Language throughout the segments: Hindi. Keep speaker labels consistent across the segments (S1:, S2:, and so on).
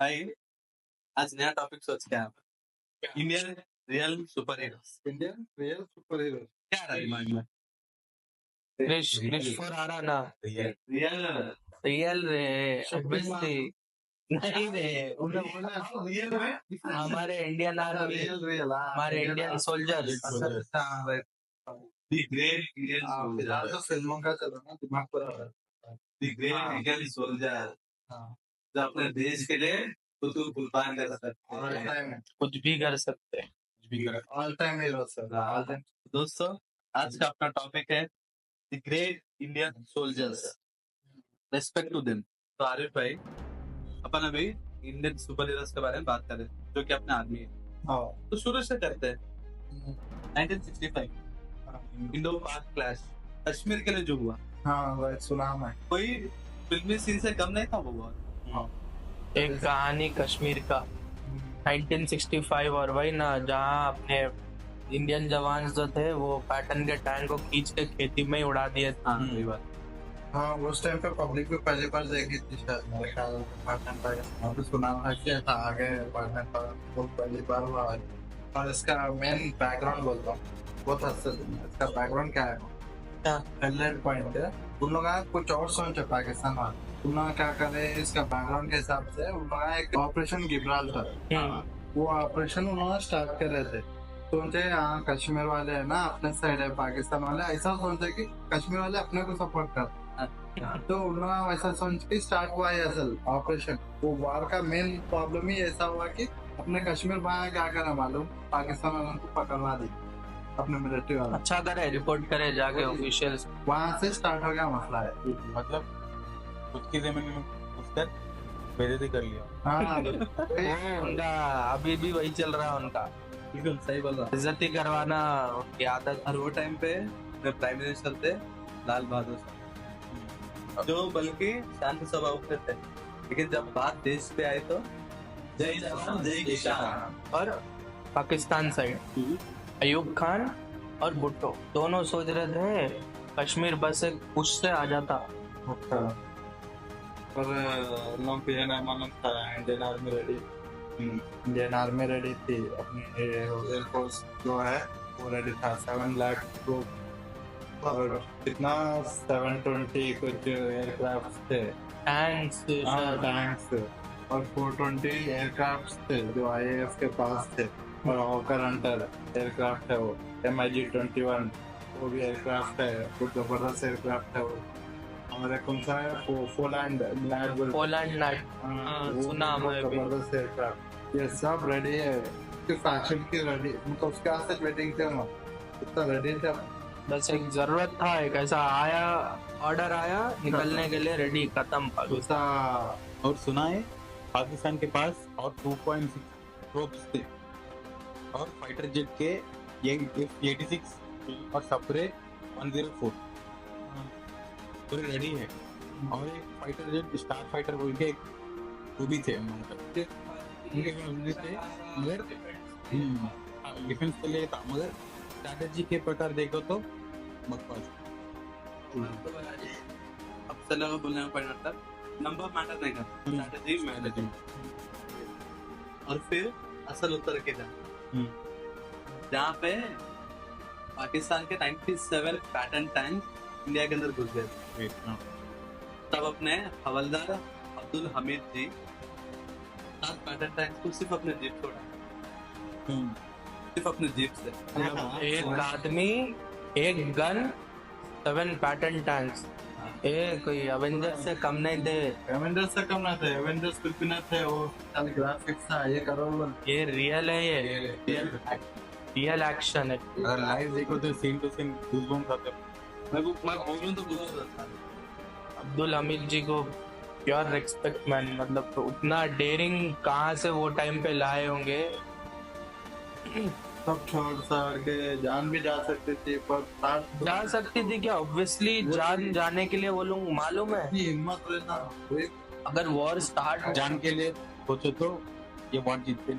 S1: भाई आज नया टॉपिक सोच के आया Indian real super heroes.
S2: Indian real super hero
S1: क्या रहा दिमाग में?
S3: क्रिश फोर आ रहा ना
S1: रियल
S3: रियल रे obviously नहीं रे
S1: रियल में
S3: हमारे इंडियन आर्मी
S2: रियल
S3: हमारे Indian soldiers
S1: the great Indian
S2: फिलहाल तो फिल्मों का चल रहा है दिमाग पर आ रहा है।
S1: द ग्रेट इंडियन सोल्जर जो अपने देश के लिए खुद को कुर्बान कर सकते
S2: ऑल
S1: हैं।
S2: टाइम
S3: कुछ भी कर सकते हैं।
S2: All time hero sir all time.
S1: दोस्तों आज का अपना टॉपिक है the great Indian soldiers, respect to them. तो आरिफ भाई अपन अभी इंडियन सुपर हीरोज के बारे में बात करें जो कि अपने आदमी है।
S2: हाँ
S1: तो शुरू से करते हैं 1965 इंडो पाक क्लैश कश्मीर के लिए जो हुआ,
S2: हाँ भाई सुना मैं।
S1: कोई फिल्मी सीन से कम नहीं था वो बहुत।
S3: एक कहानी कश्मीर का 1965 और वही ना जहाँ अपने इंडियन जवान जो थे वो पैटर्न के टैंक को खींच के खेती में ही उड़ा दिए थे।
S1: हाँ वही बात।
S2: हाँ उस टाइम पे पब्लिक भी पहली बार देखी थी शायद मेरे ख्याल में पाकिस्तान का। अभी सुना था कि ऐसा आगे बढ़ने पर वो पहली बार हुआ है। और इसका मेन बैकग्राउंड बोलता हूँ बहुत अच्छा। इसका बैकग्राउंड क्या है? हाईलाइट पॉइंट है उन लोग कुछ और सोचे पाकिस्तान वाले। उन लोग क्या करे इसका बैकग्राउंड के हिसाब से उन लोग एक ऑपरेशन गिब्राल्टर वो ऑपरेशन उन्होंने स्टार्ट कर रहे थे। सोचे यहाँ कश्मीर वाले है ना अपने साइड है, पाकिस्तान वाले ऐसा सोचे कि कश्मीर वाले अपने को सपोर्ट कर। तो उन लोग वैसा सोच के स्टार्ट हुआ है असल ऑपरेशन। वो वार का मेन प्रॉब्लम ही ऐसा हुआ कि अपने कश्मीर में क्या करा मालूम, पाकिस्तान वालों को पकड़वा दी अपने मिलिट्री वाला।
S3: अच्छा करे रिपोर्ट करे जाके ऑफिशियल्स।
S2: वहाँ से स्टार्ट हो गया मसला है।
S4: मतलब खुद की जमीन में घुसकर बेइज्जती कर लिया।
S2: हाँ
S3: उनका अभी भी वही चल रहा है उनका,
S1: बिल्कुल सही बोल रहा
S3: इज्जती करवाना उनकी आदत।
S1: और वो टाइम पे प्राइम मिनिस्टर थे लाल बहादुर शास्त्री, जो बल्कि शांत स्वभाव के थे, लेकिन जब बात देश पे आई तो जय जवान जय किसान।
S3: और पाकिस्तान साइड अयूब खान और भुट्टो दोनों सोच रहे थे कश्मीर बस एक पुश से आ जाता।
S2: पर लोग को ये नहीं मालूम था Indian army ready. Indian army ready थी, अपनी एयरफोर्स जो है वो रेडी था। 7 लाख ट्रूप और कितना 720 कुछ एयरक्राफ्ट थे,
S3: टैंक्स
S2: टैंक्स और 420 एयरक्राफ्ट थे जो IAF के पास थे। और हॉकर हंटर एयरक्राफ्ट है वो, MiG-21 वो भी एयरक्राफ्ट है, वो जबरदस्त एयरक्राफ्ट है वो। हमारे कौन सा है पोलैंड
S3: नाइट सुना मैं भी।
S2: जबरदस्त एयरक्राफ्ट ये सब रेडी है। सिर्फ एक्शन की रेडी, मतलब उसके आसपास वेटिंग थे ना, इतना रेडी थे।
S3: बस एक जरूरत था, एक ऐसा आया ऑर्डर आया निकलने के लिए रेडी, खत्म।
S2: दूसरा
S4: और सुना है पाकिस्तान के पास और 2.6 ट्रूप्स थे और फाइटर जेट के F-86 और सफरे 104 पूरे रेडी है। और एक फाइटर जेट स्टार फाइटर बोल के वो भी थे उनके थे, मगर डिफेंस के लिए था, मगर स्ट्रैटेजी के प्रकार देखो तो बकवास।
S1: अब चलो बोलने में पड़ता नंबर मैटर नहीं करता, स्ट्रैटेजी मैटर। और फिर असल उत्तर के जहाँ पे पाकिस्तान के 97 पैटर्न टैंक इंडिया के अंदर घुस गए थे, तब अपने हवलदार अब्दुल हमीद जी 7 पैटर्न टैंक को सिर्फ अपने जीप छोड़ा, सिर्फ अपने जीप से।
S3: एक आदमी एक गन 7 पैटर्न टैंक्स। कोई एवेंजर्स से कम नहीं थे।
S2: एवेंजर्स से कम ना थे, एवेंजर्स कुछ भी ना थे। वो कल ग्राफिक्स था, ये करो
S3: ये रियल है, ये रियल एक्शन है।
S4: अगर लाइव देखो तो सीन टू सीन गूज़बम्स आते हैं।
S1: मैं बोलूं तो गुस्सा
S3: अब्दुल हमीद जी को प्योर रिस्पेक्ट मैन, मतलब तो उतना डेयरिंग कहाँ से वो टाइम पे लाए होंगे।
S2: सब छोड़ छाड़ के जान भी जा सकती थी, पर
S3: जा सकती थी क्या? ऑब्वियसली जान जाने के लिए वो लोग मालूम है
S2: हिम्मत रहना।
S3: अगर वॉर स्टार्ट
S4: जान के लिए सोचो तो ये वॉर जीतते।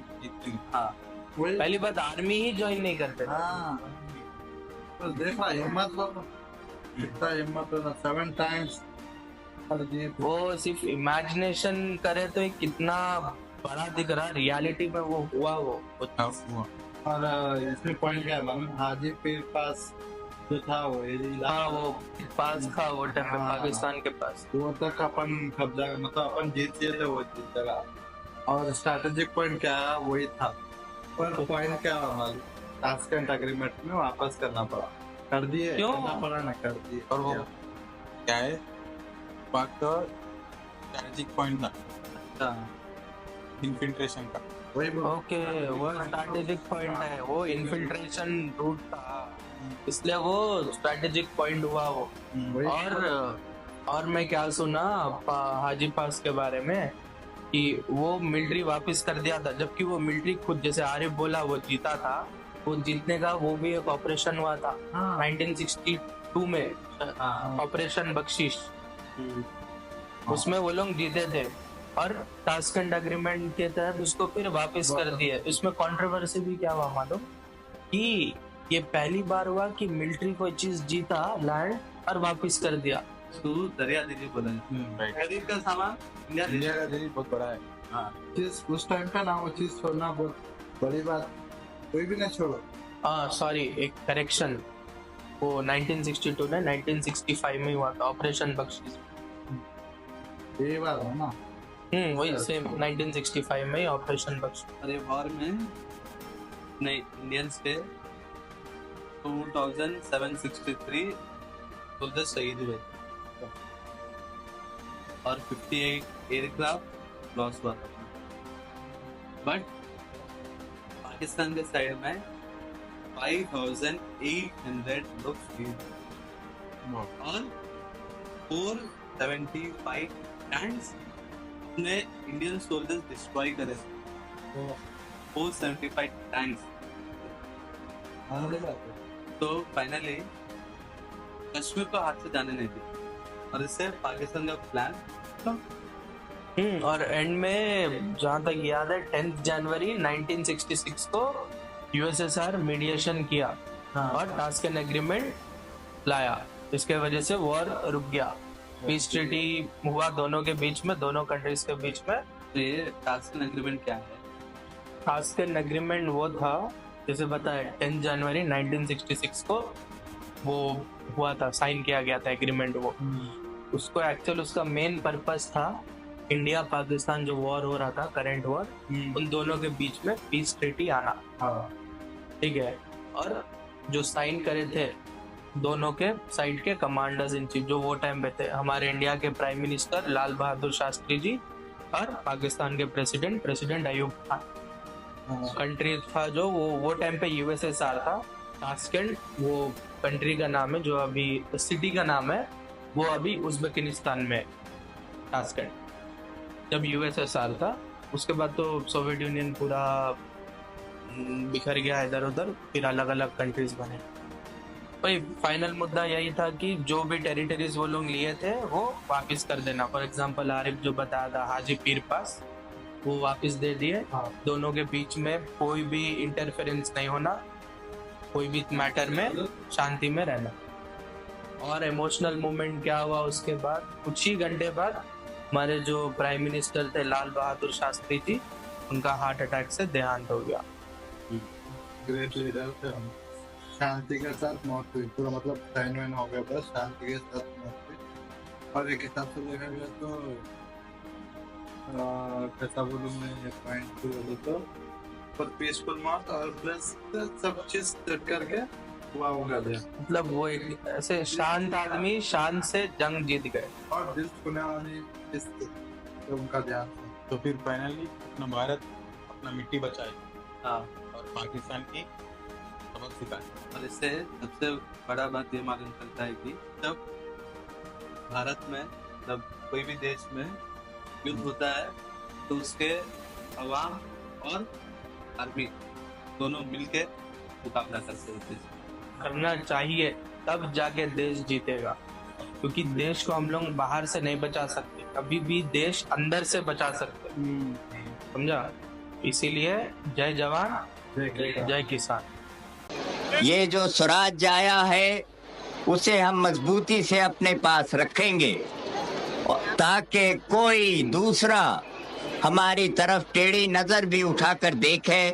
S1: हाँ
S3: पहली बात आर्मी ही ज्वाइन नहीं करते।
S2: हाँ बस देखा हिम्मत कितना हिम्मत रहना। 7 टाइम्स
S3: वो सिर्फ इमेजिनेशन करे तो ये कितना बड़ा दिख रहा, रियलिटी में वो हुआ वो
S4: हाँ, हुआ।
S2: और इसमें पॉइंट क्या है मालूम, हाजी पीर पास जो था वो
S3: हाँ वो पास था वो टाइम पे
S2: हाँ।
S3: पाकिस्तान के पास।
S2: वो तक अपन कब्जा, मतलब अपन जीत गए थे वो जगह। और स्ट्रैटेजिक पॉइंट क्या है वही था, पर पॉइंट क्या है मालूम, ताशकंद एग्रीमेंट में वापस करना पड़ा, कर दिए,
S3: क्यों?
S2: करना पड़ा ना, कर दिए।
S4: और वो क्या है, पाक का स्ट्रैटेजिक पॉइंट था
S1: अच्छा,
S4: इन्फिल्ट्रेशन का।
S2: वही बोल-
S3: ओके, वो स्ट्रैटेजिक पॉइंट है, वो इन्फिल्ट्रेशन रूट था, इसलिए वो स्ट्रैटेजिक पॉइंट हुआ वो।
S2: वही
S3: और मैं क्या सुना हाजी पास के बारे में कि वो मिलिट्री वापस कर दिया था, जबकि वो मिलिट्री खुद, जैसे आरिफ बोला, वो जीता था। वो जीतने का वो भी एक ऑपरेशन हुआ था 1962 में,
S2: हाँ।
S3: ऑपरेशन बख्शिश,
S1: हम्म,
S3: उसमें वो लोग जीते थे। और ताशकंद एग्रीमेंट के तहत उसको फिर वापस कर दिए। इसमें कंट्रोवर्सी भी क्या हुआ मालूम, कि ये पहली बार हुआ कि मिलिट्री कोई चीज जीता लैंड और वापस कर दिया।
S1: तू दरिया दिली बोला है।
S4: राइट।
S1: खरीद का सामान इंडिया
S4: इंडिया का दिल्ली बहुत बड़ा है।
S1: हाँ,
S2: चीज उस टाइम पे ना, वो चीज छोड़ना बहुत बड़ी बात, कोई भी ना छोड़ो।
S3: सॉरी, एक करेक्शन, वो 1962 ने 1965 में हुआ था ऑपरेशन बख्शिश।
S2: ये बात है ना,
S3: वही सेम 1965 में ही ऑपरेशन बख्शिश।
S1: अरे वॉर में नहीं, इंडियंस के 2763 सोल्जर्स शहीद हुए और 58 एयरक्राफ्ट लॉस हुआ था। बट पाकिस्तान के साइड में 5800 लोग शहीद और 475 टैंक्स ने इंडियन सोल्जर्स डिस्ट्रॉय करे। 475 टैंक्स। तो फाइनली कश्मीर को हाथ से जाने नहीं दी और इससे पाकिस्तान का प्लान
S3: और एंड में जहाँ तक याद है 10 जनवरी 1966 को यूएसएसआर मीडिएशन किया और ताशकंद एग्रीमेंट लाया। इसके वजह से वॉर रुक गया, पीस ट्रीटी हुआ दोनों के बीच में, दोनों कंट्रीज के बीच में।
S1: तो ये ताशकंद एग्रीमेंट क्या है?
S3: ताशकंद एग्रीमेंट वो था, जैसे बताया 10 जनवरी 1966 को वो हुआ था, साइन किया गया था एग्रीमेंट। वो उसको एक्चुअल उसका मेन पर्पस था इंडिया पाकिस्तान जो वॉर हो रहा था, करंट वॉर, उन दोनों के बीच में पीस ट्रीटी आना। ठीक है। और जो साइन करे थे दोनों के साइड के कमांडर्स इन चीफ, जो वो टाइम पे थे, हमारे इंडिया के प्राइम मिनिस्टर लाल बहादुर शास्त्री जी और पाकिस्तान के प्रेसिडेंट अयूब खान। कंट्री था जो वो टाइम पे यूएसएसआर था। ताशकंद वो कंट्री का नाम है, जो अभी सिटी का नाम है वो अभी उज्बेकिस्तान में। ताशकंद जब यूएसएसआर था, उसके बाद तो सोवियत यूनियन पूरा बिखर गया इधर उधर, फिर अलग अलग कंट्रीज बने। भाई फाइनल मुद्दा यही था कि जो भी टेरिटरीज वो लोग लिए थे वो वापस कर देना। फॉर एग्जांपल आरिफ जो बताया था हाजी पीर पास, वो वापस दे दिए। दोनों के बीच में कोई भी इंटरफेरेंस नहीं होना, कोई भी मैटर में शांति में रहना। और इमोशनल मूवमेंट क्या हुआ उसके बाद, कुछ ही घंटे बाद हमारे जो प्राइम मिनिस्टर थे लाल बहादुर शास्त्री जी, उनका हार्ट अटैक से देहांत हो गया।
S2: ग्रेट लीडर थे हम। शांति के साथ मौत हुई, पूरा मतलब साइन वाइन हो गया, बस शांति के साथ मौत हुई। और एक हिसाब से देखा गया तो कैसा बोलूँ मैं, पॉइंट बोलूँ तो पर पीसफुल मौत और प्लस सब चीज सेट करके हुआ होगा दिया।
S3: मतलब वो एक ऐसे शांत आदमी शांत से जंग जीत गए।
S2: और दिल छूने वाली चीज थी, तो उनका ध्यान था।
S4: तो फिर फाइनली अपना भारत अपना मिट्टी बचाए
S1: हाँ,
S4: और पाकिस्तान की सबक सिखाए।
S1: और इससे सबसे बड़ा बात ये मालूम चलता है कि जब भारत में, जब कोई भी देश में युद्ध होता है तो उसके अवाम और आर्मी दोनों मिलके मुकाबला करते होते हैं।
S3: करना चाहिए, तब जाके देश जीतेगा। क्योंकि देश को हम लोग बाहर से नहीं बचा सकते, कभी भी देश अंदर से बचा सकते, समझा? इसीलिए जय जवान जय किसान।
S5: ये जो स्वराज आया है उसे हम मजबूती से अपने पास रखेंगे ताकि कोई दूसरा हमारी तरफ टेढ़ी नजर भी उठाकर देखे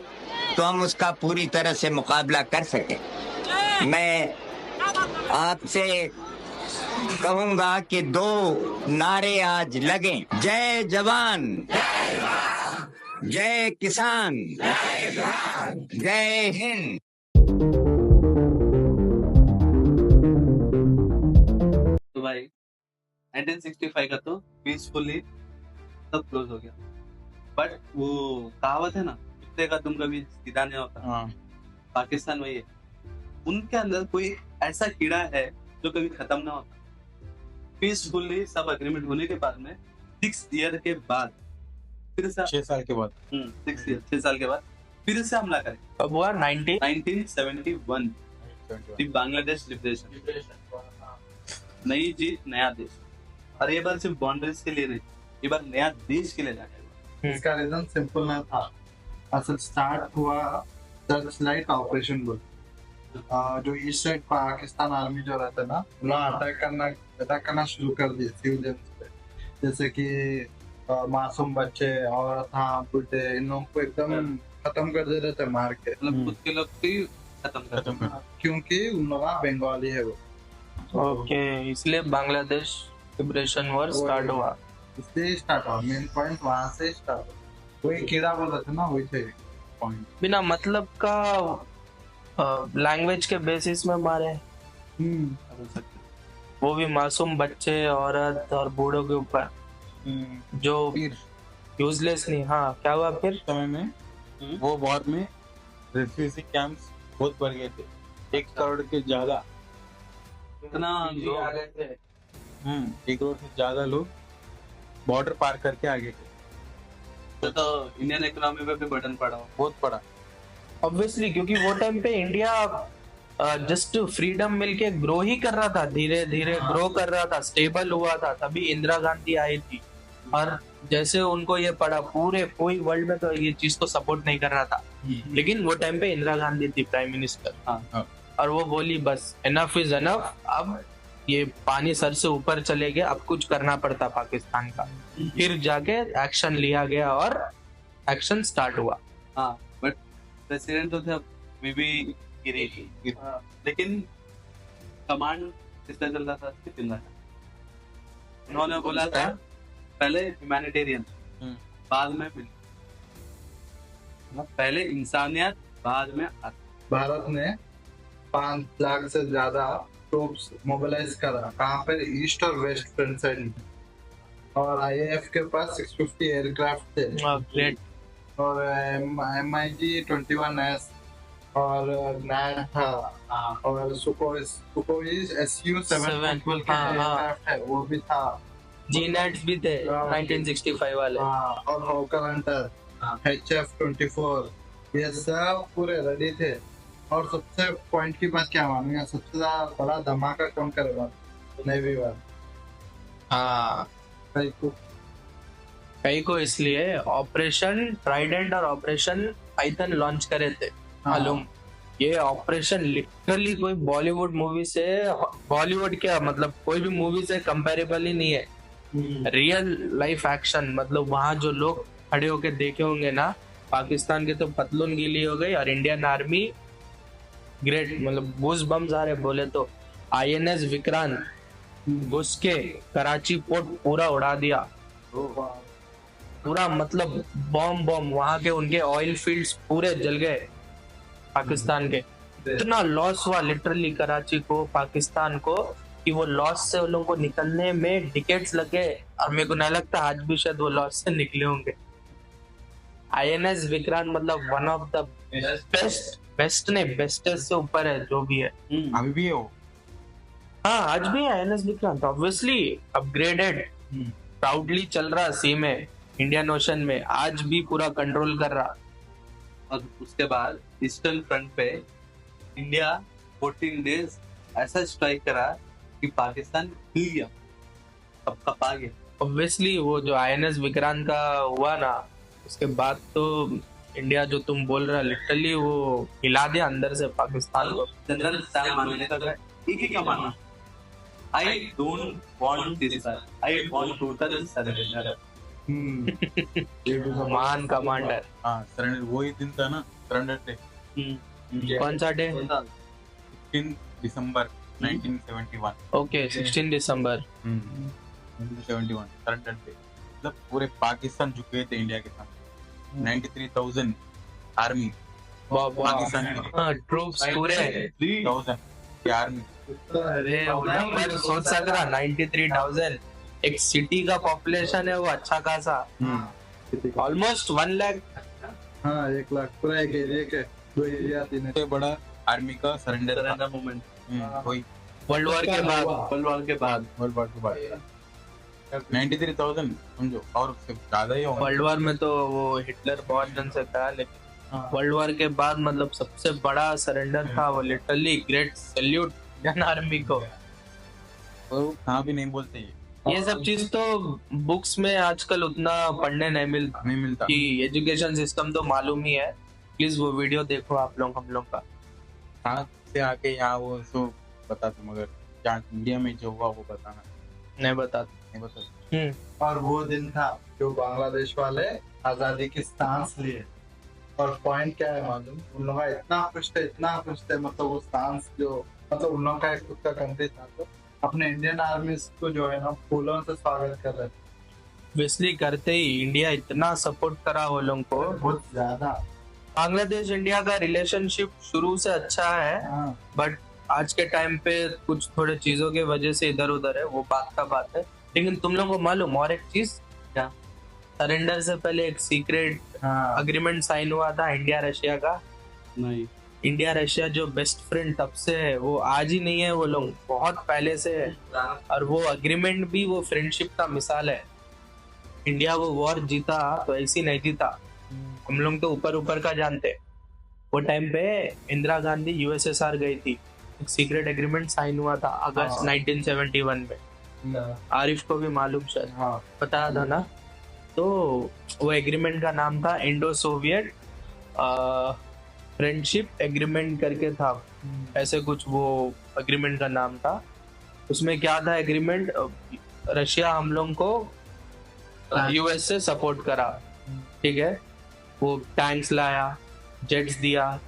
S5: तो हम उसका पूरी तरह से मुकाबला कर सके। मैं आपसे कहूंगा कि 2 नारे आज लगें, जय जवान, जय किसान, जय हिंद।
S1: तो भाई 1965 का तो पीसफुली सब क्लोज हो गया, बट वो कहावत है ना, कुत्ते का तुम कभी सीधा नहीं होता।
S4: हाँ
S1: पाकिस्तान वही है, उनके अंदर कोई ऐसा कीड़ा है जो कभी खत्म ना होता। पीसफुली सब एग्रीमेंट होने के बाद में 6 ईयर के बाद फिर से
S4: 6 साल के बाद
S1: 6 साल के बाद फिर से हमला करें।
S3: कब हुआ?
S1: 1971 बांग्लादेश लिबरेशन, नई जीत नया देश। और ये बार सिर्फ बाउंड्रीज के लिए नहीं, ये बार नया देश के लिए जाएगा।
S2: इसका रीजन सिंपल ना था, असल स्टार्ट हुआ सर्चलाइट ऑपरेशन बोल, जो ईस्ट साइड पाकिस्तान आर्मी जो रहता है ना, उन्होंने अटैक करना शुरू कर दिया सिविलियंस पे, जैसे कि मासूम बच्चे, औरत, हाँ बुढ़े, इन लोगों को एकदम खत्म कर दे रहे थे मार के,
S1: मतलब खुद के लोग भी खत्म कर
S2: क्योंकि उन लोग बंगाली है वो।
S3: ओके, इसलिए बांग्लादेश लिबरेशन वॉर स्टार्ट हुआ।
S2: इसलिए स्टार्ट हुआ, मेन पॉइंट वहां से स्टार्ट हुआ। वही कीड़ा बोल रहे थे ना, वही थे पॉइंट।
S3: बिना मतलब का लैंग्वेज के बेसिस में मारे, वो भी मासूम बच्चे, औरत और बूढ़ों के ऊपर, जो
S4: फिर
S3: यूजलेस नहीं। हाँ, क्या हुआ फिर?
S4: समय में वो वॉर में रेफ्यूजी कैंप्स बहुत बढ़ गए थे, 1 करोड़ के ज्यादा,
S1: इतना लोग
S4: 1 करोड़ से ज्यादा लोग बॉर्डर पार करके आगे थे।
S1: तो इंडियन इकोनॉमी पे भी बर्डन पड़ा हो।
S4: बहुत पड़ा।
S3: ऑब्वियसली, क्योंकि वो टाइम पे इंडिया जस्ट फ्रीडम मिलके ग्रो ही कर रहा था, धीरे धीरे ग्रो कर रहा था, स्टेबल हुआ था, तभी इंदिरा गांधी आई थी। और जैसे उनको ये पड़ा, पूरे कोई वर्ल्ड में तो ये चीज को सपोर्ट नहीं कर रहा था, लेकिन वो टाइम पे इंदिरा गांधी थी प्राइम मिनिस्टर।
S1: हाँ।
S3: और वो बोली बस इनफ इज इनफ, अब ये पानी सर से ऊपर चले गए, अब कुछ करना पड़ता पाकिस्तान का। फिर जाके एक्शन लिया गया और एक्शन स्टार्ट हुआ।
S1: हाँ, बट प्रेसिडेंट तो थे बीबी गिरी, लेकिन कमांड किसका चल रहा था? जिंदा था। उन्होंने बोला था पहले ह्यूमैनिटेरियन, बाद में पहले इंसानियत, बाद में
S2: भारत ने 5 लाख से ज्यादा ट्रूप्स मोबिलाइज करा, कहाँ पर? ईस्ट और वेस्ट फ्रंट साइड में। और आईएएफ के पास 650 एयरक्राफ्ट थे,
S3: ग्रेट।
S2: और MiG 21S और नैट था, और सुकोई Su-7 का एयरक्राफ्ट है वो भी था,
S3: जीनेट्स भी थे 1965 वाले।
S2: और हॉकर हंटर, HF-24, ये सब पूरे रेडी थे। और सबसे पॉइंट की बात क्या मानूंगा, सबसे ज्यादा बड़ा धमाका कौन करेगा? नेवी वाला।
S3: हाँ, कई को इसलिए ऑपरेशन ट्राइडेंट और ऑपरेशन पाइथन लॉन्च करे थे, मालूम? ये ऑपरेशन लिटरली कोई बॉलीवुड मूवी से, बॉलीवुड क्या मतलब कोई भी मूवी से कंपेरेबल ही नहीं है। रियल लाइफ एक्शन, मतलब वहां जो लोग खड़े होके देखे होंगे ना, पाकिस्तान के तो पतलून गीली हो गई, और इंडियन आर्मी ग्रेट, मतलब गूस बम्स आ रहे बोले तो। INS विक्रांत घुस के कराची पोर्ट पूरा उड़ा दिया, पूरा मतलब बॉम्ब वहां के, उनके ऑयल फील्ड्स पूरे जल गए पाकिस्तान के। इतना लॉस हुआ लिटरली कराची को, पाकिस्तान को, कि वो लॉस से उन लोगों को निकलने में डिकेड्स लगे, और मेरे को नहीं लगता आज भी शायद वो लॉस से निकले होंगे। INS विक्रांत मतलब वन ऑफ द बेस्ट नहीं, बेस्टेस्ट से ऊपर है जो भी है।
S4: अभी भी है वो।
S3: हाँ, आज भी है INS Vikrant, obviously upgraded, proudly चल रहा सी में, इंडियन ओशन में, आज भी पूरा कंट्रोल कर रहा।
S1: और उसके बाद ईस्टर्न फ्रंट पे इंडिया 14 डेज ऐसा स्ट्राइक करा कि पाकिस्तान हिल गया, अब कपा गया।
S3: ऑब्वियसली वो जो INS विक्रांत का हुआ ना, उसके बाद तो इंडिया जो तुम बोल रहा, लिटरली वो हिला दिया अंदर से पाकिस्तान को।
S1: जनरल स्टैंड मानने का एक ही क्या मानना, I don't want this, I want total surrender।
S3: महान कमांडर।
S4: हाँ सरेंडर वही दिन था ना, सरेंडर डे।
S3: कौन सा डे?
S4: 16 दिसंबर 1971।
S3: ओके 16 दिसंबर।
S4: 1971 सरेंडर डे। मतलब पूरे पाकिस्तान झुके थे इंडिया के सामने। 93,000 आर्मी पाकिस्तान की,
S3: ट्रूप्स पूरे
S4: 3,000 की आर्मी।
S3: अरे नंबर सोच सक रहा 93,000 एक सिटी का पॉपुलेशन है वो अच्छा खासा, ऑलमोस्ट 1 लाख।
S2: हाँ 1 लाख पूरा एक एरिया के 2 एरिया 3
S4: सबसे बड़ा आर्मी का सरेंडर
S1: मूवमेंट
S4: वही
S3: वर्ल्ड वॉर के बाद।
S1: वर्ल्ड वॉर के बाद
S4: वर्ल्ड वॉर के बाद 93,000 समझो, और उससे ज्यादा ही होगा।
S3: वर्ल्ड वॉर में तो वो हिटलर बहुत जन से था, लेकिन वर्ल्ड वॉर के बाद मतलब सबसे बड़ा सरेंडर था वो। Literally great salute Indian army को।
S4: और कहाँ भी नहीं बोलते
S3: ये सब चीज तो बुक्स में आजकल उतना पढ़ने नहीं मिलता कि एजुकेशन सिस्टम तो मालूम ही है। प्लीज वो वीडियो देखो आप लोग, हम लोग का।
S4: कहाँ से आके यहाँ वो सो बता तुम, अगर क्या इंडिया में जो हुआ वो बताना।
S3: नहीं बताते।
S2: और वो दिन था जो बांग्लादेश वाले आजादी की स्टांस लिए। और पॉइंट क्या है मालूम, उन लोग इतना खुश थे मतलब वो स्टांस जो मतलब उन लोगों का एक खुद का कंट्री था, तो अपने इंडियन आर्मी को जो है ना फूलों से स्वागत कर रहे थे।
S3: वैसली करते ही इंडिया इतना सपोर्ट करा वो लोगों को
S2: बहुत ज्यादा।
S3: बांग्लादेश इंडिया का रिलेशनशिप शुरू से अच्छा है, बट आज के टाइम पे कुछ थोड़े चीजों के वजह से इधर उधर है, वो बात का बात है। लेकिन तुम लोगों को मालूम और एक चीज क्या, सरेंडर से पहले एक सीक्रेट अग्रीमेंट साइन हुआ था इंडिया रशिया का।
S1: नहीं,
S3: इंडिया रशिया जो बेस्ट फ्रेंड तब से है वो आज ही नहीं है, वो लोग बहुत पहले से है। और वो अग्रीमेंट भी वो फ्रेंडशिप का मिसाल है। इंडिया वो वॉर जीता तो ऐसी नहीं जीता, हम लोग तो ऊपर ऊपर का जानते। वो टाइम पे इंदिरा गांधी यूएसएसआर गई थी, एक सीक्रेट एग्रीमेंट साइन हुआ था अगस्त 1971 में। आरिफ को भी मालूम शायद, पता था ना। तो वो एग्रीमेंट का नाम था इंडो सोवियत फ्रेंडशिप एग्रीमेंट करके था, ऐसे कुछ वो एग्रीमेंट का नाम था। उसमें क्या था एग्रीमेंट, रशिया हम लोग को यूएस से सपोर्ट करा, ठीक है। वो टैंक्स लाया, जेट्स दिया,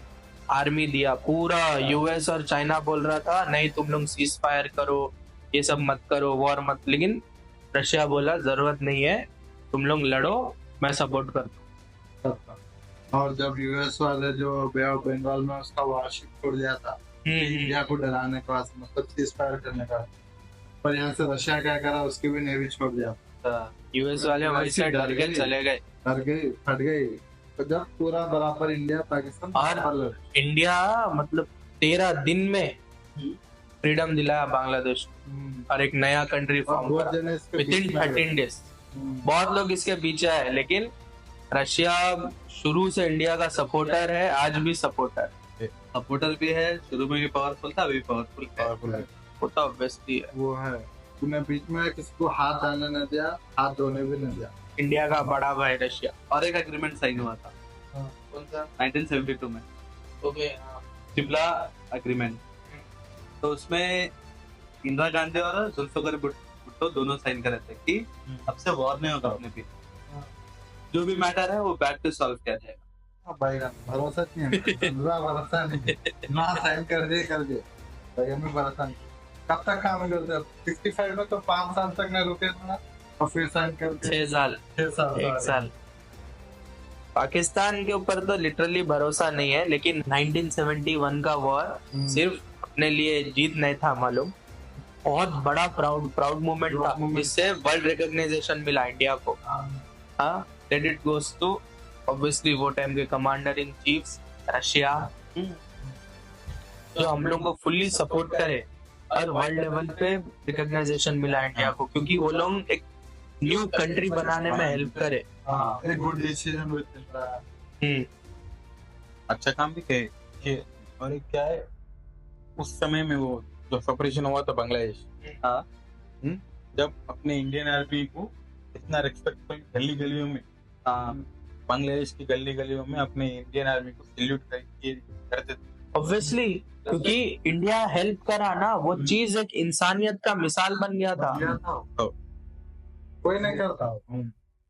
S3: आर्मी दिया, पूरा यूएस और चाइना बोल रहा था नहीं तुम लोग सीज फायर करो, ये सब मत करो, वॉर मत। लेकिन रशिया बोला जरूरत नहीं है, तुम लोग लड़ो, मैं सपोर्ट करता हूँ।
S2: और जब यूएस वाले जो बे ऑफ बंगाल में उसका वारशिप छोड़ दिया था इंडिया को डराने का, मतलब सीज फायर करने का, पर यहाँ से रशिया क्या करा, उसकी भी नेवी छोड़ दिया।
S3: यूएस वाले वहीं से डर के चले गए,
S2: फट गई। तो जब पूरा बराबर इंडिया पाकिस्तान
S3: और इंडिया मतलब 13 दिन में फ्रीडम दिलाया बांग्लादेश और एक नया country form with in 13 days. बहुत लोग इसके पीछे है, लेकिन रशिया शुरू से इंडिया का सपोर्टर है, आज भी सपोर्टर
S1: भी है। शुरू में भी पावरफुल था, अभी पावरफुल है।
S3: वो तो ऑब्वियसली है,
S2: वो है। तूने बीच में किसी को हाथ डालने न दिया, हाथ धोने भी न दिया।
S3: इंडिया का बड़ा भाई रशिया।
S1: और एक एग्रीमेंट साइन हुआ था,
S3: कौन सा?
S1: 1972 में,
S3: ओके,
S1: शिमला एग्रीमेंट। तो उसमें इंदिरा गांधी और जुल्फिकार भुट्टो दोनों साइन करे थे कि अब से वॉर नहीं होगा अपने बीच, जो भी मैटर है वो बैक टू सॉल्व किया जाएगा।
S2: भाई भरोसा नहीं है, भरोसा नहीं ना, साइन कर दिए भाई, हमें भरोसा नहीं। कब तक काम करते? 65 में तो 5 साल तक न रुके ना, और फिर साइन कर
S3: 6 साल, 1 साल। पाकिस्तान के ऊपर तो लिटरली भरोसा नहीं है, लेकिन 1971 का वॉर सिर्फ अपने लिए जीत नहीं था मालूम, बहुत बड़ा प्राउड मूवमेंट था, जिससे वर्ल्ड रिकॉग्नाइजेशन मिला इंडिया को। हाँ, क्रेडिट गोस टू ऑब्वियसली वो टाइम के कमांडर इन चीफ्स रशिया, जो हम लोग को फुल्ली सपोर्ट करे और वर्ल्ड लेवल पे रिकॉग्नाइजेशन मिला इंडिया को, क्योंकि वो लोग एक न्यू कंट्री बनाने में हेल्प करे।
S2: एक गुड डिसीजन,
S4: अच्छा काम भी कहे। और एक क्या है, उस समय में वो जो सेपरेशन हुआ था बांग्लादेश, जब अपने इंडियन आर्मी को इतना रेस्पेक्टफुल गली गलियों में, बांग्लादेश की गली गलियों में अपने इंडियन आर्मी को सैल्यूट करते थे।
S3: ऑब्वियसली, क्योंकि इंडिया हेल्प करा ना, वो चीज एक इंसानियत का मिसाल बन गया था।
S2: कोई नहीं करता।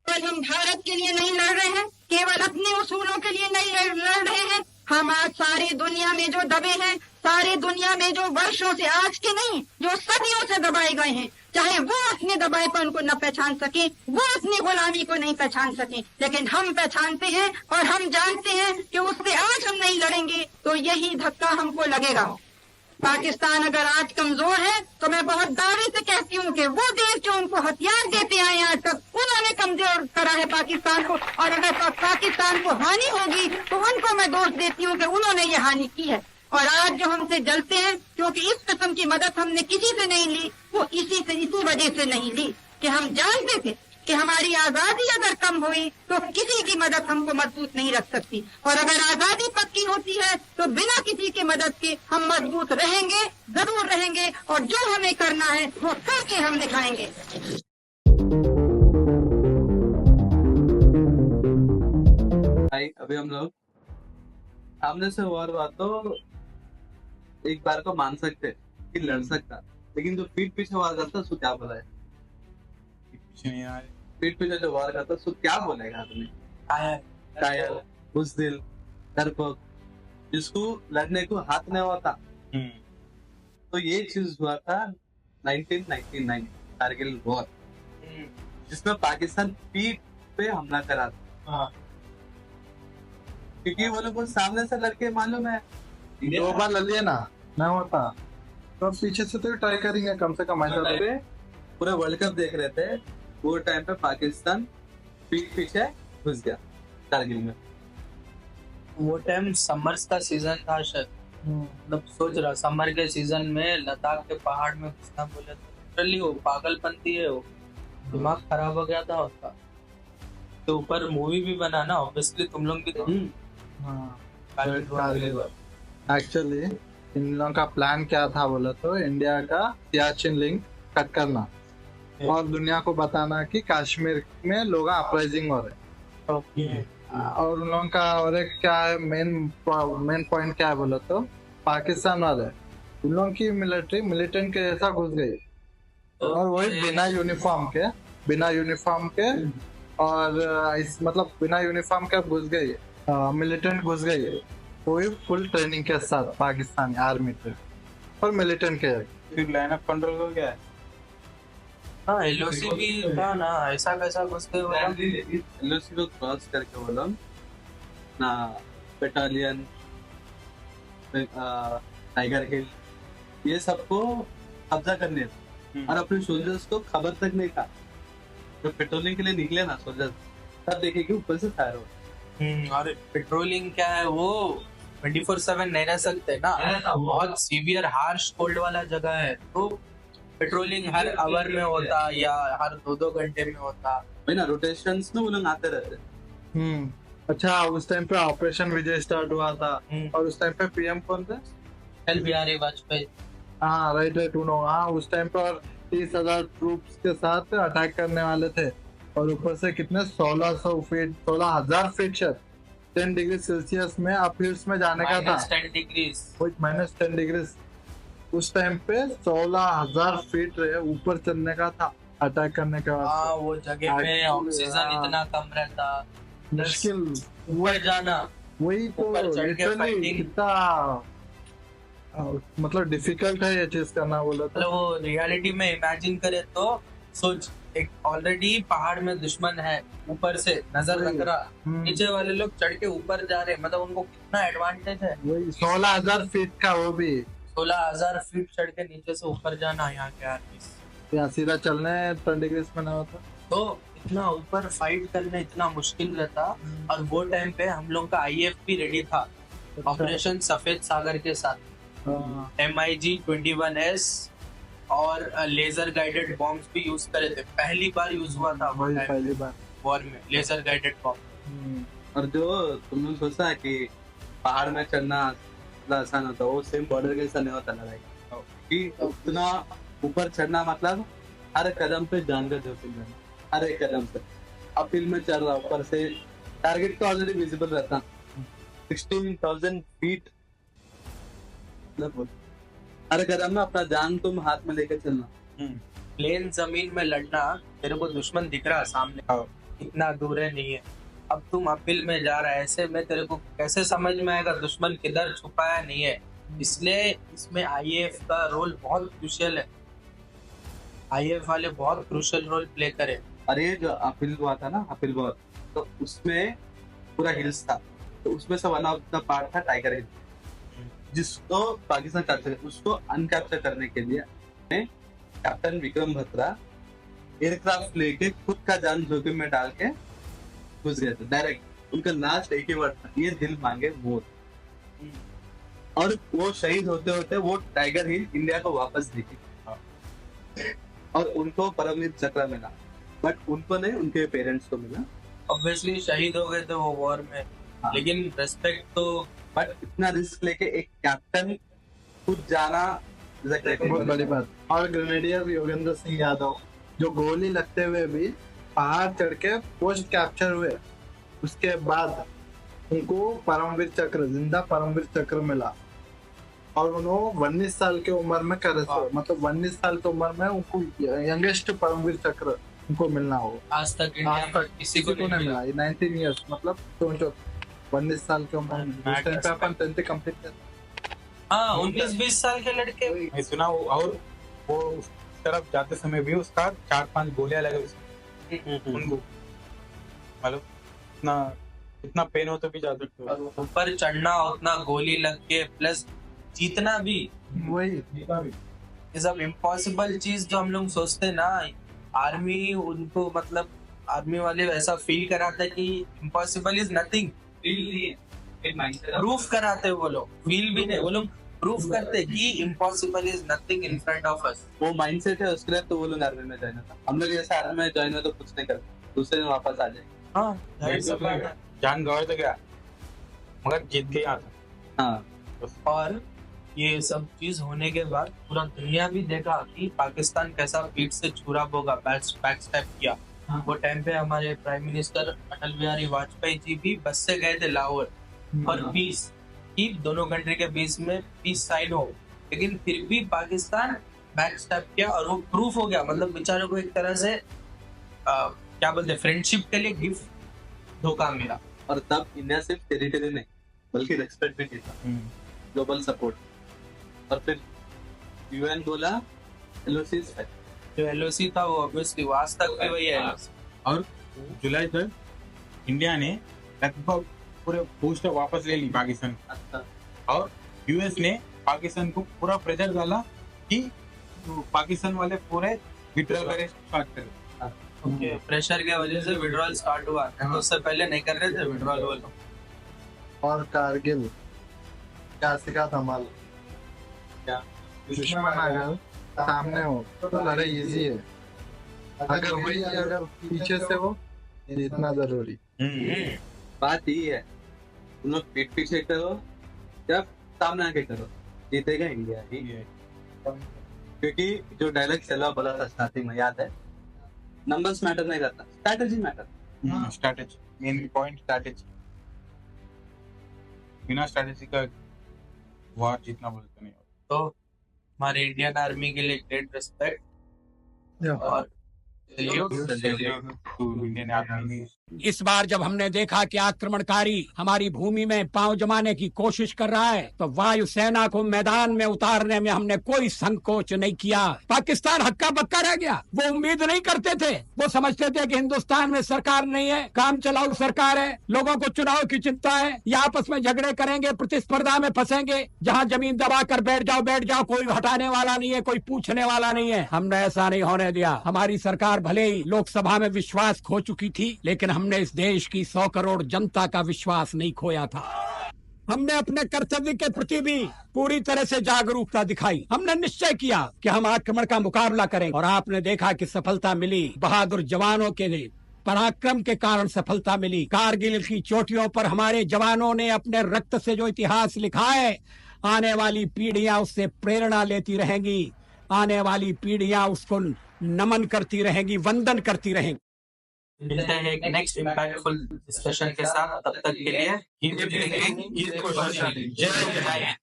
S6: केवल हम भारत के लिए नहीं लड़ रहे हैं, केवल अपने उसूलों के लिए नहीं लड़ रहे हैं। हम आज सारी दुनिया में जो दबे हैं, सारी दुनिया में जो वर्षों से, आज के नहीं, जो सदियों से दबाए गए हैं, चाहे वो अपने दबाएपन को न पहचान सके, वो अपनी गुलामी को नहीं पहचान सके, लेकिन हम पहचानते हैं और हम जानते हैं कि उससे आज हम नहीं लड़ेंगे तो यही धक्का हमको लगेगा। पाकिस्तान अगर आज कमजोर है तो मैं बहुत दावे से कहती हूँ कि वो देश जो उनको हथियार देते आए आज तक, उन्होंने कमजोर करा है पाकिस्तान को, और अगर पाकिस्तान को हानि होगी तो उनको मैं दोष देती हूँ कि उन्होंने ये हानि की है। और आज जो हमसे जलते हैं, क्योंकि इस किस्म की मदद हमने किसी से नहीं ली, वो इसी वजह से नहीं ली कि हम जानते थे कि हमारी आजादी अगर कम हुई तो किसी की मदद हमको मजबूत नहीं रख सकती, और अगर आजादी पक्की होती है तो बिना किसी की मदद के हम मजबूत रहेंगे, जरूर रहेंगे, और जो हमें करना है वो करके हम दिखाएंगे।
S1: भाई अभी हम लोग सामने से वॉर हुआ तो एक बार को मान सकते कि लड़ सकता, लेकिन जो पीठ पीछे वार करता उसको क्या बोला है? पीठ पीछे जो वार करता उसको क्या बोलेगा आदमी? कायर, बुज़दिल, डरपोक, जिसको लड़ने को हाथ नहीं होता। तो ये चीज हुआ था 1999 कारगिल वॉर, जिसमें पाकिस्तान पीठ पे हमला करा था। क्योंकि वो लोग सामने से लड़के मालूम है
S2: 2 बार लड़ लिए ना, ना होता तो पीछे से तो ट्राई करेंगे कम से कम। ऐसा तो
S1: पूरे वर्ल्ड कप देख रहे थे, वो टाइम पे पाकिस्तान पीठ पीछे घुस गया कारगिल में।
S3: वो टाइम समर्स का सीजन था शायद, मतलब सोच रहा समर के सीजन में लद्दाख के पहाड़ में घुसना बोले तो लिटरली वो पागलपंती है, वो दिमाग खराब हो गया था उसका। तो ऊपर मूवी भी बना ना, ऑब्वियसली तुम लोग भी तो
S2: एक्चुअली इन लोगों का प्लान क्या था बोला तो इंडिया का सियाचिन लिंक कट करना और दुनिया को बताना कि कश्मीर में लोग अपराइजिंग हो रहे। और उन लोगों का और एक क्या है मेन पॉइंट क्या है बोला तो पाकिस्तान वाले उन लोगों की मिलिटेंट के जैसा घुस गई, और वही बिना यूनिफॉर्म के और मतलब बिना यूनिफॉर्म के घुस गई, मिलिटेंट घुस गई, वही फुल ट्रेनिंग के साथ पाकिस्तानी आर्मी पे और मिलिटेंट के।
S4: फिर लाइन ऑफ कंट्रोल हो गया है।
S3: हाँ एलओसी भी था ना, ऐसा कैसा घुस गए वो लोग।
S1: एलओसी को क्रॉस करके वो लोग ना बटालियन, टाइगर हिल, ये सबको कब्जा करने थे और अपने सोल्जर्स को खबर तक नहीं था। तो पेट्रोलिंग के लिए निकले ना सोल्जर्स, तब देखे कि ऊपर से फायर हो।
S3: और पेट्रोलिंग क्या है, वो 24/7 नहीं रह सकते ना, बहुत सीवियर हार्श कोल्ड वाला जगह है, तो पेट्रोलिंग हर आवर में होता या हर 2-2 घंटे में होता।
S1: वही ना, रोटेशंस में वो लोग आते रहते।
S2: अच्छा, उस टाइम पे ऑपरेशन विजय स्टार्ट हुआ था और उस टाइम पे पीएम कौन थे?
S3: अटल बिहारी वाजपेयी।
S2: हाँ राइट उनो, हाँ उस टाइम पर 30,000 ट्रूप्स के साथ अटैक करने वाले थे, और ऊपर से कितने 16,000 फीट 10 डिग्री सेल्सियस में अपहिल्स में जाने का था, -10 डिग्री। उस टाइम पे 16,000 फीट ऊपर चलने का था अटैक करने के बाद।
S3: हाँ वो जगह पे ऑक्सीजन इतना कम रहता,
S2: मुश्किल
S3: ऊपर जाना,
S2: वही तो लिटरली कितना मतलब डिफिकल्ट है ये चीज करना बोला तो।
S3: वो रियलिटी में इमेजिन करे तो सोच, एक ऑलरेडी पहाड़ में दुश्मन है, ऊपर से नजर लग रहा, नीचे वाले लोग चढ़ के ऊपर जा रहे, मतलब उनको कितना एडवांटेज है।
S2: वही 16,000 फीट का, वो भी
S3: 16,000 फीट चढ़ के नीचे से ऊपर जाना यहाँ के आर्मी,
S2: यहाँ सीधा चलने 10 डिग्री में ना होता
S3: तो इतना ऊपर फाइट करना इतना मुश्किल रहता। और वो टाइम पे हम लोग का IF भी रेडी था ऑपरेशन सफेद सागर के साथ, MiG-21S और लेजर गाइडेड बॉम्ब्स भी यूज करे थे, पहली बार यूज हुआ था
S2: पहली बार
S3: वॉर में लेजर गाइडेड बॉम्ब।
S1: और जो तुमने सोचा है कि पहाड़ में चढ़ना आसान होता, वो सेम बॉर्डर के जैसा नहीं होता लड़ाई कि उतना ऊपर चढ़ना, मतलब हर कदम पे जान का जोखिम है, हर एक कदम पे। अब फिल्म में चल रहा, ऊपर से टारगेट तो ऑलरेडी विजिबल रहता, 16,000 फीट, हर कदम में अपना जान तुम हाथ में लेकर चलना।
S3: प्लेन जमीन में लड़ना, तेरे को दुश्मन दिख रहा सामने, इतना दूर है नहीं है। अब तुम अपील में जा रहा है, ऐसे में तेरे को कैसे समझ में आएगा दुश्मन किधर छुपाया नहीं है। इसलिए इसमें आईएएफ का रोल बहुत क्रूशियल है। आईएएफ वाले बहुत क्रूशियल रोल प्ले करे।
S1: और ये जो अपील हुआ था ना, अपील हुआ, तो उसमें पूरा हिल्स था, तो उसमें से वन ऑफ द पार्ट था टाइगर हिल, जिसको पाकिस्तान कैप्चर, उसको अनकैप्चर करने के लिए कैप्टन विक्रम बत्रा एयरक्राफ्ट लेके खुद का जान जोखिम में डाल के घुस गए थे डायरेक्ट। उनका लास्ट एक ही वर्ड था, ये दिल मांगे मोर। और वो शहीद होते होते वो टाइगर हिल इंडिया को वापस देगी और उनको परमवीर चक्र मिला, बट उनको नहीं, उनके पेरेंट्स को मिला।
S3: ऑब्वियसली शहीद हो गए थे वो वॉर में, लेकिन रेस्पेक्ट तो।
S1: बट इतना रिस्क लेके एक कैप्टन खुद जाना
S2: बहुत बड़ी बात। और ग्रेनेडियर योगेंद्र सिंह यादव जो गोली लगते हुए भी पहाड़ चढ़ के पोस्ट कैप्चर हुए, उसके बाद उनको परमवीर चक्र, जिंदा परमवीर चक्र मिला। और उन्होंने 19 साल की उम्र में मतलब 19 साल की उम्र में उनको यंगेस्ट परमवीर चक्र उनको मिलना हो।
S3: आज तक इंडिया में किसी को नहीं मिला।
S2: 19 ईयर्स मतलब 19 साल की उम्र में उस टाइम पे अपन 10th कंप्लीट कर।
S3: हाँ, 19-20 साल के लड़के।
S4: मैं सुना और वो उस तरफ जाते समय भी उसका 4-5 गोलियां लगे उनको, मतलब इतना पेन हो तो भी जा सकते हो।
S3: ऊपर चढ़ना, उतना गोली लग के, प्लस जीतना भी,
S2: वही
S3: ये सब इम्पॉसिबल चीज जो हम लोग सोचते ना। आर्मी उनको, मतलब आर्मी वाले ऐसा फील कराते हैं कि इम्पॉसिबल इज नथिंग। प्रूफ कराते वो लोग, फील भी नहीं, वो लोग प्रूफ करते कि impossible is nothing in front of us.
S1: वो माइंडसेट है उसके लिए, तो वो लोग आर्मी में ज्वाइन होता। हम लोग जैसे आर्मी में ज्वाइन हो तो कुछ नहीं करते, दूसरे दिन वापस आ जाएंगे।
S3: हाँ,
S4: जान गवाए तो क्या, मगर जीत के आता।
S1: हाँ,
S3: और ये सब चीज होने के बाद पूरा दुनिया भी देखा कि पाकिस्तान कैसा पीठ से छुरा होगा, बैक स्टेप किया। वो टाइम पे हमारे प्राइम मिनिस्टर अटल बिहारी वाजपेयी जी भी बस से गए थे लाहौर और पीस की, दोनों कंट्री के बीच में पीस साइन हो, लेकिन फिर भी पाकिस्तान बैक स्टेप किया और वो प्रूफ हो गया। मतलब बेचारों को एक तरह से क्या बोलते, फ्रेंडशिप के लिए गिफ्ट धोखा मिला।
S1: और तब इंडिया सिर्फ टेरिटरी नहीं बल्कि रेस्पेक्ट भी था, ग्लोबल सपोर्ट। और फिर यूएन बोला एलओसी,
S3: जो एलओसी था वो ऑब्वियसली आज तक भी वही है।
S4: और जुलाई तक इंडिया ने लगभग पूरे पोस्ट वापस ले ली पाकिस्तान।
S1: अच्छा।
S4: और यूएस ने पाकिस्तान को पूरा प्रेशर डाला कि पाकिस्तान वाले पूरे विड्रॉल करे स्टार्ट करें।
S3: प्रेशर की वजह से विड्रॉल स्टार्ट हुआ, तो उससे पहले नहीं कर रहे थे विड्रॉल वो लोग।
S2: और कारगिल क्या सिखा था मालूम?
S1: क्या?
S2: दुश्मन अगर सामने हो तो लड़ाई इजी है, अगर पीछे से हो ये इतना जरूरी।
S1: बात यही है, तुम लोग पीठ पीछे करो या सामने आके करो, जीतेगा इंडिया ही। क्योंकि जो डायलॉग चला बोला था स्टार्टिंग में, याद है? नंबर्स मैटर नहीं करता, strategy matter.
S4: Strategy main point, strategy. बिना स्ट्रैटेजी का वार जीतना बोलते नहीं।
S3: तो हमारे इंडियन आर्मी के लिए ग्रेट रिस्पेक्ट और
S4: इंडियन आर्मी।
S7: इस बार जब हमने देखा कि आक्रमणकारी हमारी भूमि में पांव जमाने की कोशिश कर रहा है, तो वायुसेना को मैदान में उतारने में हमने कोई संकोच नहीं किया। पाकिस्तान हक्का बक्का रह गया। वो उम्मीद नहीं करते थे, वो समझते थे कि हिंदुस्तान में सरकार नहीं है, काम चलाऊ सरकार है, लोगों को चुनाव की चिंता है, ये आपस में झगड़े करेंगे, प्रतिस्पर्धा में फंसेंगे, जहाँ जमीन दबा कर बैठ जाओ, कोई हटाने वाला नहीं है, कोई पूछने वाला नहीं है। हमने ऐसा नहीं होने दिया। हमारी सरकार भले ही लोकसभा में विश्वास खो चुकी थी, लेकिन हमने इस देश की 100 करोड़ जनता का विश्वास नहीं खोया था। हमने अपने कर्तव्य के प्रति भी पूरी तरह से जागरूकता दिखाई। हमने निश्चय किया कि हम आक्रमण का मुकाबला करें, और आपने देखा कि सफलता मिली। बहादुर जवानों के पराक्रम के कारण सफलता मिली। कारगिल की चोटियों पर हमारे जवानों ने अपने रक्त से जो इतिहास लिखा है, आने वाली पीढ़ियां उससे प्रेरणा लेती रहेंगी, आने वाली पीढ़ियां उसको नमन करती रहेंगी, वंदन करती रहेंगी।
S3: मिलते हैं एक नेक्स्ट इम्पैक्टफुल डिस्कशन के साथ, तब तक के लिए
S4: जय